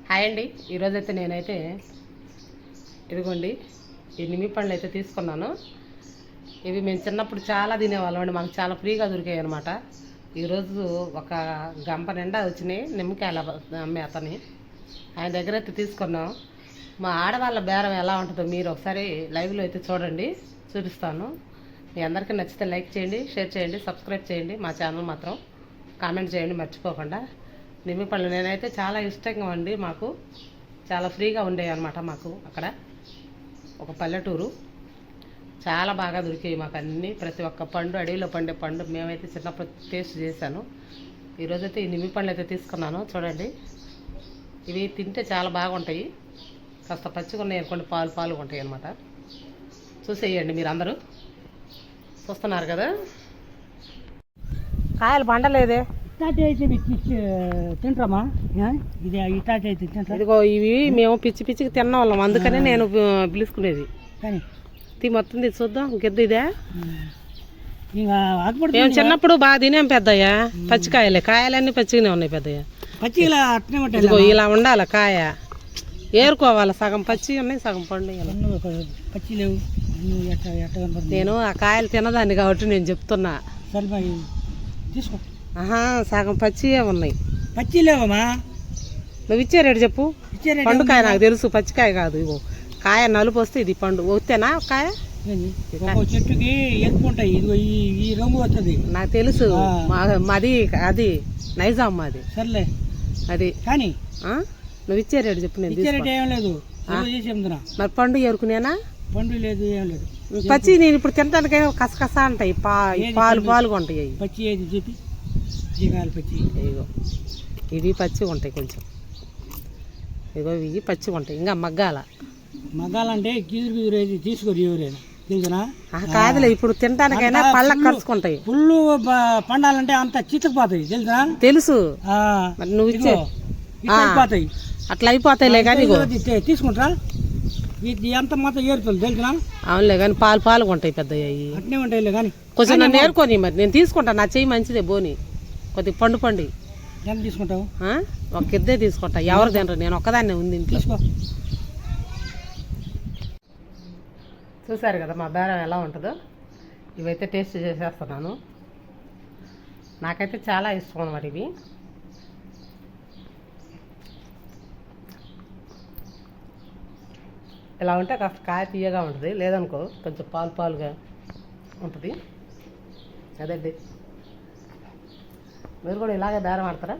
Hi అండి. ఈరోజైతే నేనైతే ఇదిగోండి ఈ నిమ్మి పండ్లు అయితే తీసుకున్నాను. ఇవి మేము చిన్నప్పుడు చాలా తినేవాళ్ళం అండి, మాకు చాలా ఫ్రీగా దొరికాయి అనమాట. ఈరోజు ఒక గంప నిండా వచ్చినాయి నిమ్మకాయలు అమ్మే అతని ఆయన దగ్గర అయితే తీసుకున్నాం. మా ఆడవాళ్ళ బేరం ఎలా ఉంటుందో మీరు ఒకసారి లైవ్లో అయితే చూడండి, చూపిస్తాను. మీ అందరికీ నచ్చితే లైక్ చేయండి, షేర్ చేయండి, సబ్స్క్రైబ్ చేయండి. మా ఛానల్ మాత్రం కామెంట్ చేయండి మర్చిపోకుండా. నిమ్మి పళ్ళు నేనైతే చాలా ఇష్టంగా ఉండి, మాకు చాలా ఫ్రీగా ఉండేవి అనమాట. మాకు అక్కడ ఒక పల్లెటూరు, చాలా బాగా దొరికాయి మాకు అన్నీ. ప్రతి ఒక్క పండు, అడవిలో పండే పండు మేమైతే చిన్నప్పుడు టేస్ట్ చేశాను. ఈరోజైతే ఈ నిమ్మి పండ్లు అయితే తీసుకున్నాను. చూడండి, ఇవి తింటే చాలా బాగుంటాయి. కాస్త పచ్చిగా ఉన్నాయి అనుకోండి, పాలు పాలుగా ఉంటాయి అనమాట. చూసేయండి మీరు అందరూ, చూస్తున్నారు కదా. కాయలు పండలేదే, తింటామా? ఇది ఇటాచి అయితే తింటా. ఇదిగో ఇవి మేము పిచ్చి పిచ్చికి తిన్న వాళ్ళం, అందుకనే నేను పిలుచుకునేది. కానీ మొత్తం తీసి చూద్దాం. గిద్ద ఇదే ఇంకా మేము చిన్నప్పుడు బాగా తినేం పెద్దయ్యా. పచ్చికాయలే, కాయలన్నీ పచ్చిగానే ఉన్నాయి పెద్దయ్య. పచ్చి ఇలా అట్నే ఉంటాయి. ఇదిగో ఇలా ఉండాలి కాయ, ఏరుకోవాలి. సగం పచ్చి ఉన్నాయి, సగం పండు. పచ్చి లేవు. నేను ఆ కాయలు తినదాన్ని కాబట్టి నేను చెప్తున్నా. సరే తీసుకో. సగం పచ్చియే ఉన్నాయి. పచ్చి లేవమ్మా. నువ్వు ఇచ్చే రేటు చెప్పు. పండుకాయ నాకు తెలుసు, పచ్చికాయ కాదు. ఇగో కాయ నలుపు వస్తే ఇది పండు. వస్తేనా కాయ? చెట్టుకి ఎత్తుకుంటాయి. ఇదిగో ఈ రంగు వస్తుంది నాకు తెలుసు. మాది అది నైజాం మాది. సర్లే అది. కానీ నువ్వు ఇచ్చే రేటు చెప్పు. నేను ఇచ్చే రేటు ఏం లేదు. మరి పండు ఎరుకునేనా? పండు లేదు, ఏం లేదు. పచ్చి నేను ఇప్పుడు తినడానికి కసకస అంటాయి, పాలు పాలుగా ఉంటాయి. పచ్చి ఏది చెప్పి జీగాలు పచ్చి. ఇగో ఇవి పచ్చిగా ఉంటాయి కొంచెం. ఇగో ఇవి పచ్చిగా ఉంటాయి, ఇంకా మగ్గాల. మగ్గాలంటే గిదురు ఏది తీసుకోరు ఎవరైనా, తెలుసునా? కాదులే, ఇప్పుడు తినడానికైనా పళ్ళకి కలుసుకుంటాయి. పుల్లు పండాలంటే అంత చిత్తకపోతాయి, తెలుసునా? తెలుసు. మరి నువ్వు ఇచ్చే అయిపోతాయి. అట్లా అయిపోతాయిలే కానీ తీసుకుంటారా? ఇది ఎంత మాత్రం ఏరుతుంది, తెలుసునా? అవునులే కానీ పాలు పాలుగా ఉంటాయి పెద్ద. అట్నే ఉంటాయిలే కానీ కొంచెం నన్ను ఏరుకొని మరి నేను తీసుకుంటాను. నా చెయ్యి మంచిదే, బోని కొద్దిగా పండు పండు. ఎంత తీసుకుంటావు? ఒక గిద్దే తీసుకుంటా. ఎవరు తినరు, నేను ఒక్కదాన్నే ఉంది ఇంట్లో. చూసారు కదా మా బేరం ఎలా ఉంటుందో. ఇవైతే టేస్ట్ చేసేస్తున్నాను. నాకైతే చాలా ఇష్టం అన్నమాట ఇవి. ఇలా ఉంటే కాస్త కాయ తీయగా ఉంటుంది, లేదనుకో కొంచెం పాలు పాలుగా ఉంటుంది. అదండి, మీరు కూడా ఇలాగే బేరం ఆడతారా?